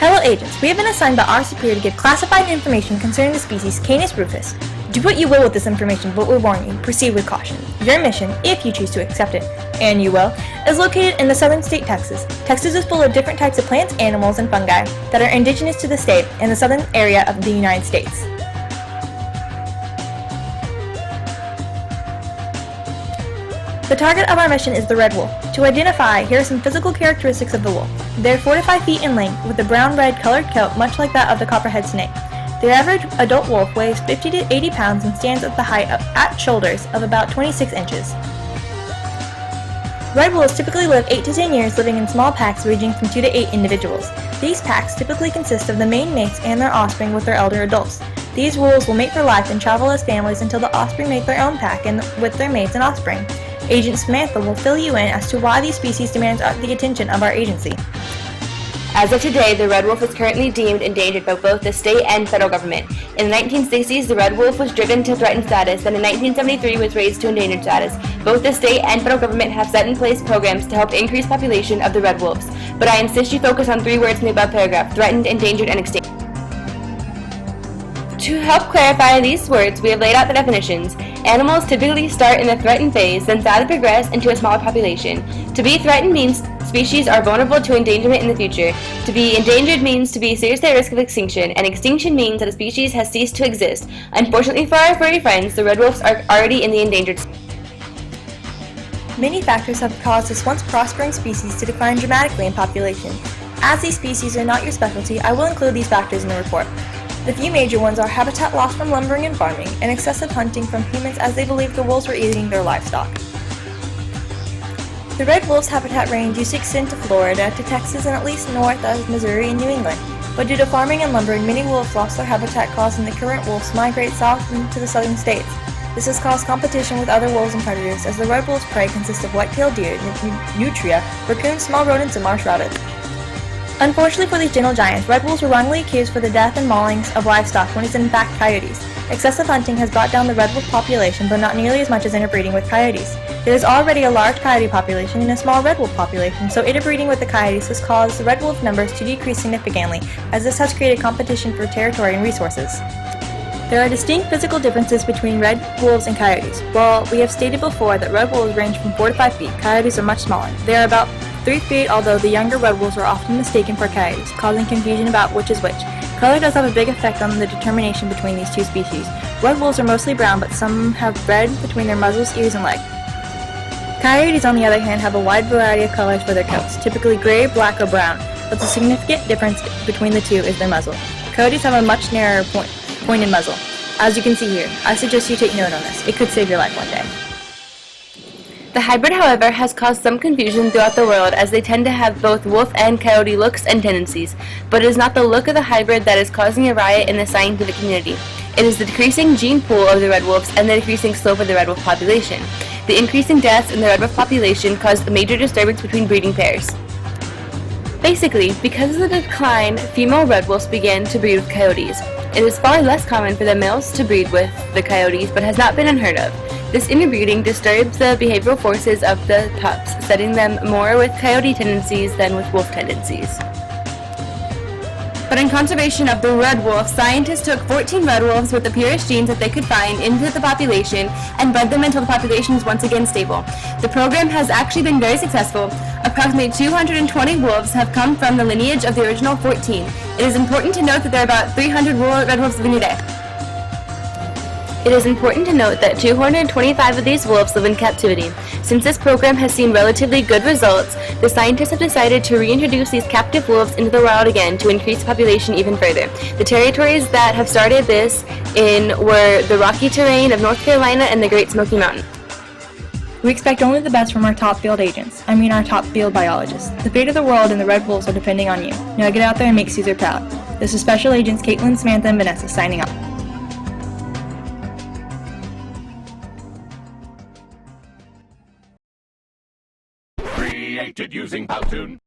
Fellow agents, we have been assigned by our superior to give classified information concerning the species Canis rufus. Do what you will with this information, but we warn you, proceed with caution. Your mission, if you choose to accept it, and you will, is located in the southern state Texas. Texas is full of different types of plants, animals, and fungi that are indigenous to the state in the southern area of the United States. The target of our mission is the red wolf. To identify, here are some physical characteristics of the wolf. They are 4 to 5 feet in length with a brown-red colored coat much like that of the copperhead snake. The average adult wolf weighs 50 to 80 pounds and stands at the height of, at shoulders of about 26 inches. Red wolves typically live 8 to 10 years, living in small packs ranging from 2 to 8 individuals. These packs typically consist of the main mates and their offspring with their elder adults. These wolves will mate for life and travel as families until the offspring make their own pack and with their mates and offspring. Agent Samantha will fill you in as to why these species demand the attention of our agency. As of today, the red wolf is currently deemed endangered by both the state and federal government. In the 1960s, the red wolf was driven to threatened status, then in 1973 was raised to endangered status. Both the state and federal government have set in place programs to help increase population of the red wolves. But I insist you focus on 3 words in the above paragraph: threatened, endangered, and extinct. To help clarify these words, we have laid out the definitions. Animals typically start in the threatened phase, then sadly progress into a smaller population. To be threatened means species are vulnerable to endangerment in the future. To be endangered means to be seriously at risk of extinction, and extinction means that a species has ceased to exist. Unfortunately for our furry friends, the red wolves are already in the endangered state. Many factors have caused this once prospering species to decline dramatically in population. As these species are not your specialty, I will include these factors in the report. The few major ones are habitat loss from lumbering and farming, and excessive hunting from humans as they believed the wolves were eating their livestock. The red wolf's habitat range used to extend to Florida, to Texas, and at least north of Missouri and New England. But due to farming and lumbering, many wolves lost their habitat, causing the current wolves to migrate south into the southern states. This has caused competition with other wolves and predators, as the red wolf's prey consists of white-tailed deer, nutria, raccoons, small rodents, and marsh rabbits. Unfortunately for these gentle giants, red wolves were wrongly accused for the death and maulings of livestock when it's in fact coyotes. Excessive hunting has brought down the red wolf population, but not nearly as much as interbreeding with coyotes. There is already a large coyote population and a small red wolf population, so interbreeding with the coyotes has caused the red wolf numbers to decrease significantly, as this has created competition for territory and resources. There are distinct physical differences between red wolves and coyotes. While we have stated before that red wolves range from 4 to 5 feet, coyotes are much smaller. They are about 3 feet, although the younger red wolves are often mistaken for coyotes, causing confusion about which is which. Color does have a big effect on the determination between these two species. Red wolves are mostly brown, but some have red between their muzzles, ears, and legs. Coyotes, on the other hand, have a wide variety of colors for their coats, typically gray, black, or brown, but the significant difference between the two is their muzzle. Coyotes have a much narrower pointed muzzle. As you can see here, I suggest you take note on this. It could save your life one day. The hybrid, however, has caused some confusion throughout the world, as they tend to have both wolf and coyote looks and tendencies. But it is not the look of the hybrid that is causing a riot in the scientific community. It is the decreasing gene pool of the red wolves and the decreasing slope of the red wolf population. The increasing deaths in the red wolf population caused a major disturbance between breeding pairs. Basically, because of the decline, female red wolves began to breed with coyotes. It is far less common for the males to breed with the coyotes, but has not been unheard of. This interbreeding disturbs the behavioral forces of the pups, setting them more with coyote tendencies than with wolf tendencies. But in conservation of the red wolf, scientists took 14 red wolves with the purest genes that they could find into the population and bred them until the population is once again stable. The program has actually been very successful. Approximately 220 wolves have come from the lineage of the original 14. It is important to note that there are about 300 red wolves living today. It is important to note that 225 of these wolves live in captivity. Since this program has seen relatively good results, the scientists have decided to reintroduce these captive wolves into the wild again to increase the population even further. The territories that have started this in were the rocky terrain of North Carolina and the Great Smoky Mountains. We expect only the best from our top field agents, our top field biologists. The fate of the world and the red wolves are depending on you. Now get out there and make Caesar proud. This is Special Agents Kaitlin, Samantha, and Vanessa signing off. Created using Powtoon.